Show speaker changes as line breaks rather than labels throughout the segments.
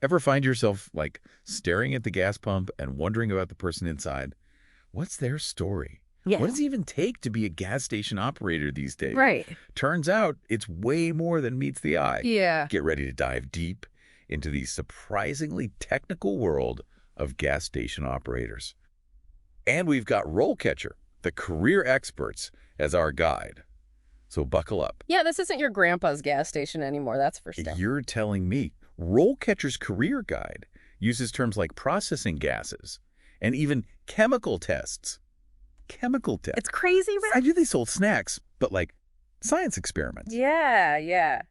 Ever find yourself, like, staring at the gas pump and wondering about the person inside? What's their story?
Yeah.
What does it even take to be a gas station operator these days?
Right.
Turns out it's way more than meets the eye.
Yeah.
Get ready to dive deep into the surprisingly technical world of gas station operators. And we've got RoleCatcher, the career experts, as our guide. So buckle up.
Yeah, this isn't your grandpa's gas station anymore, that's for sure.
You're telling me RoleCatcher's career guide uses terms like processing gases and even chemical tests. Chemical tests.
It's crazy, right?
I knew they sold snacks, but like science experiments.
Yeah.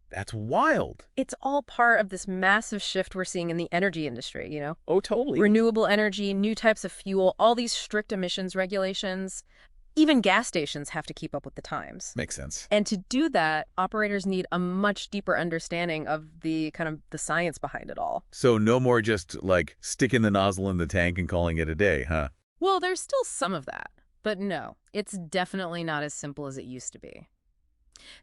That's wild.
It's all part of this massive shift we're seeing in the energy industry, you know?
Oh, totally.
Renewable energy, new types of fuel, all these strict emissions regulations. Even gas stations have to keep up with the times.
Makes sense.
And to do that, operators need a much deeper understanding of the science behind it all.
So no more just like sticking the nozzle in the tank and calling it a day, huh?
Well, there's still some of that. But no, it's definitely not as simple as it used to be.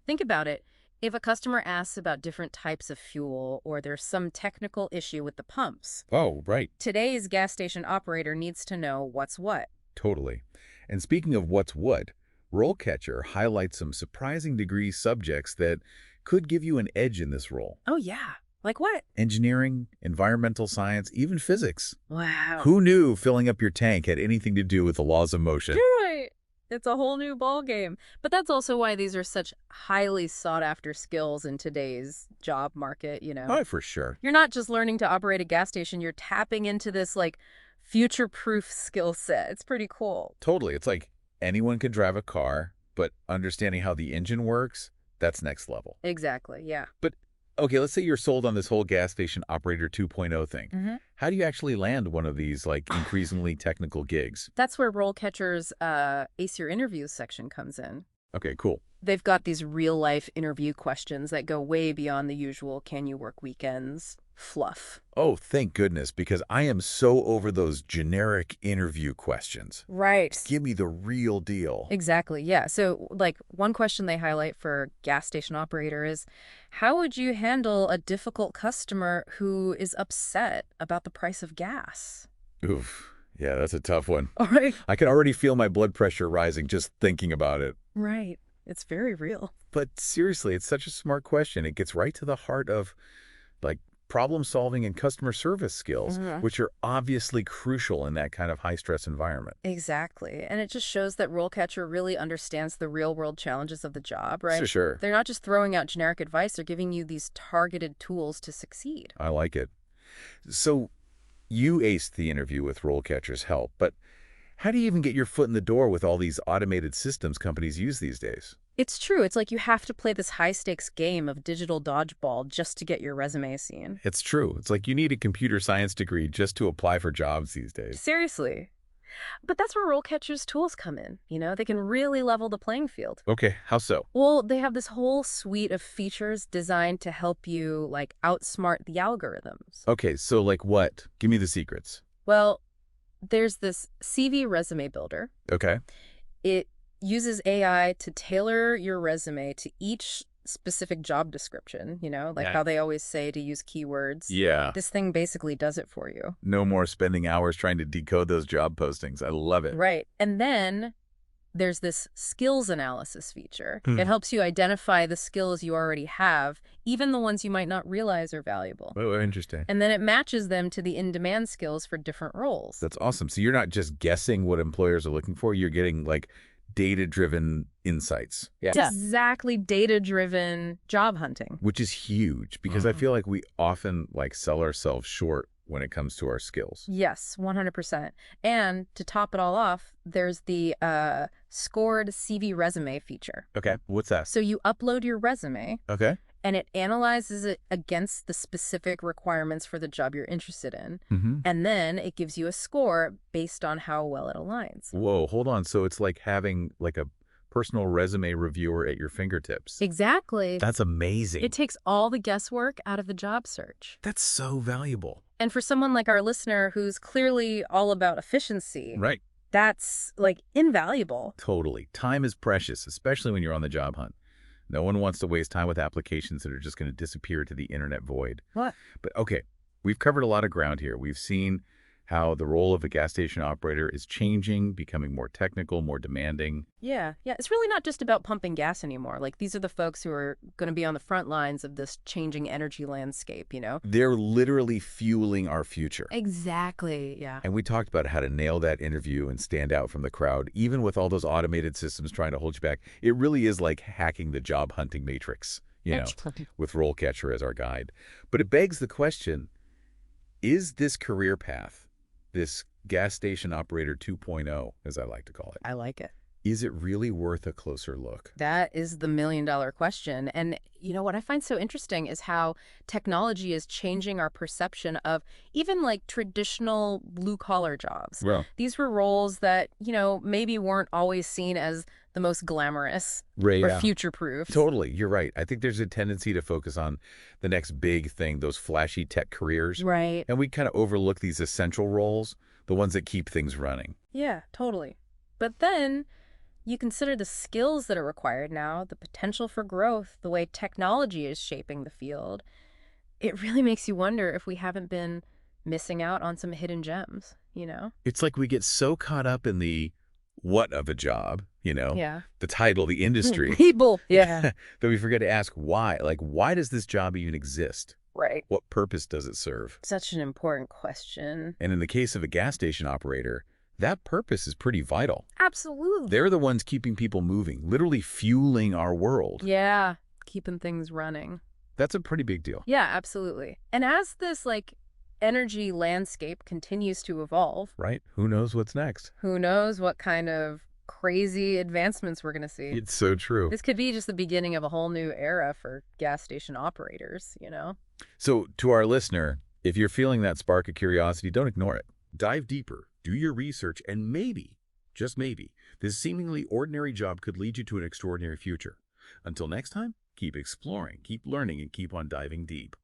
Think about it. If a customer asks about different types of fuel or there's some technical issue with the pumps,
Oh, right.
today's gas station operator needs to know what's what.
Totally. And speaking of what's what, RoleCatcher highlights some surprising degree subjects that could give you an edge in this role.
Oh, yeah. Like what?
Engineering, environmental science, even physics.
Wow.
Who knew filling up your tank had anything to do with the laws of motion?
Right. It's a whole new ball game. But that's also why these are such highly sought after skills in today's job market, you know.
Oh, for sure.
You're not just learning to operate a gas station, you're tapping into this like future-proof skill set. It's pretty cool.
Totally. It's like anyone can drive a car, but understanding how the engine works, that's next level.
Exactly, yeah.
But okay, let's say you're sold on this whole gas station operator 2.0 thing.
Mm-hmm.
How do you actually land one of these like increasingly technical gigs?
That's where RoleCatcher's Ace Your Interviews section comes in.
Okay, cool.
They've got these real-life interview questions that go way beyond the usual can you work weekends fluff.
Oh, thank goodness, because I am so over those generic interview questions.
Right.
Give me the real deal.
Exactly, yeah. So, like, one question they highlight for gas station operator is, how would you handle a difficult customer who is upset about the price of gas?
Oof. Yeah, that's a tough one.
All right.
I can already feel my blood pressure rising just thinking about it.
Right. It's very real.
But seriously, it's such a smart question. It gets right to the heart of, like, problem solving and customer service skills, which are obviously crucial in that kind of high-stress environment.
Exactly. And it just shows that RoleCatcher really understands the real-world challenges of the job, right?
For sure.
They're not just throwing out generic advice, they're giving you these targeted tools to succeed.
I like it. So you aced the interview with RoleCatcher's help, but how do you even get your foot in the door with all these automated systems companies use these days?
It's true. It's like you have to play this high-stakes game of digital dodgeball just to get your resume seen.
It's true. It's like you need a computer science degree just to apply for jobs these days.
Seriously. But that's where RoleCatcher's tools come in. You know, they can really level the playing field.
Okay, how so?
Well, they have this whole suite of features designed to help you, like, outsmart the algorithms.
Okay, so like what? Give me the secrets.
Well, there's this CV resume builder.
Okay.
It uses AI to tailor your resume to each specific job description, you know, like how they always say to use keywords.
Yeah.
This thing basically does it for you.
No more spending hours trying to decode those job postings. I love it.
Right. And then there's this skills analysis feature. It helps you identify the skills you already have, even the ones you might not realize are valuable.
Oh, interesting.
And then it matches them to the in-demand skills for different roles.
That's awesome. So you're not just guessing what employers are looking for. You're getting like data-driven insights.
It's exactly data-driven job hunting.
Which is huge because I feel like we often like sell ourselves short when it comes to our skills.
Yes, 100%. And to top it all off, there's the scored CV resume feature.
Okay, what's that?
So you upload your resume,
Okay.
and it analyzes it against the specific requirements for the job you're interested in.
Mm-hmm.
And then it gives you a score based on how well it aligns.
Whoa, hold on. So it's like having like a personal resume reviewer at your fingertips.
Exactly.
That's amazing.
It takes all the guesswork out of the job search.
That's so valuable.
And for someone like our listener who's clearly all about efficiency,
Right.
that's like invaluable.
Totally. Time is precious, especially when you're on the job hunt. No one wants to waste time with applications that are just going to disappear to the internet void.
What?
But okay, We've covered a lot of ground here. We've seen how the role of a gas station operator is changing, becoming more technical, more demanding.
Yeah, yeah. It's really not just about pumping gas anymore. Like, these are the folks who are going to be on the front lines of this changing energy landscape, you know?
They're literally fueling our future.
Exactly, yeah.
And we talked about how to nail that interview and stand out from the crowd, even with all those automated systems trying to hold you back. It really is like hacking the job hunting matrix, with RoleCatcher as our guide. But it begs the question, is this career path, this gas station operator 2.0, as I like to call it,
I like it.
is it really worth a closer look?
That is the million-dollar question. And you know what I find so interesting is how technology is changing our perception of even like traditional blue-collar jobs.
Well,
These were roles that, maybe weren't always seen as the most glamorous
Ray,
or
yeah.
future-proof.
Totally, you're right. I think there's a tendency to focus on the next big thing, those flashy tech careers.
Right.
And we kind of overlook these essential roles, the ones that keep things running.
Yeah, totally. But then you consider the skills that are required now, the potential for growth, the way technology is shaping the field. It really makes you wonder if we haven't been missing out on some hidden gems, you know?
It's like we get so caught up in the what of a job,
Yeah.
the title, the industry,
People. Yeah.
that we forget to ask why. Like, why does this job even exist?
Right.
What purpose does it serve?
Such an important question.
And in the case of a gas station operator, that purpose is pretty vital.
Absolutely.
They're the ones keeping people moving, literally fueling our world.
Yeah. Keeping things running.
That's a pretty big deal.
Yeah, absolutely. And as this, energy landscape continues to evolve,
Right? Who knows what's next?
who knows what kind of crazy advancements we're going to see.
It's so true.
This could be just the beginning of a whole new era for gas station operators, you know?
So to our listener, if you're feeling that spark of curiosity, don't ignore it. Dive deeper, do your research, and maybe, just maybe, this seemingly ordinary job could lead you to an extraordinary future. Until next time, keep exploring, keep learning, and keep on diving deep.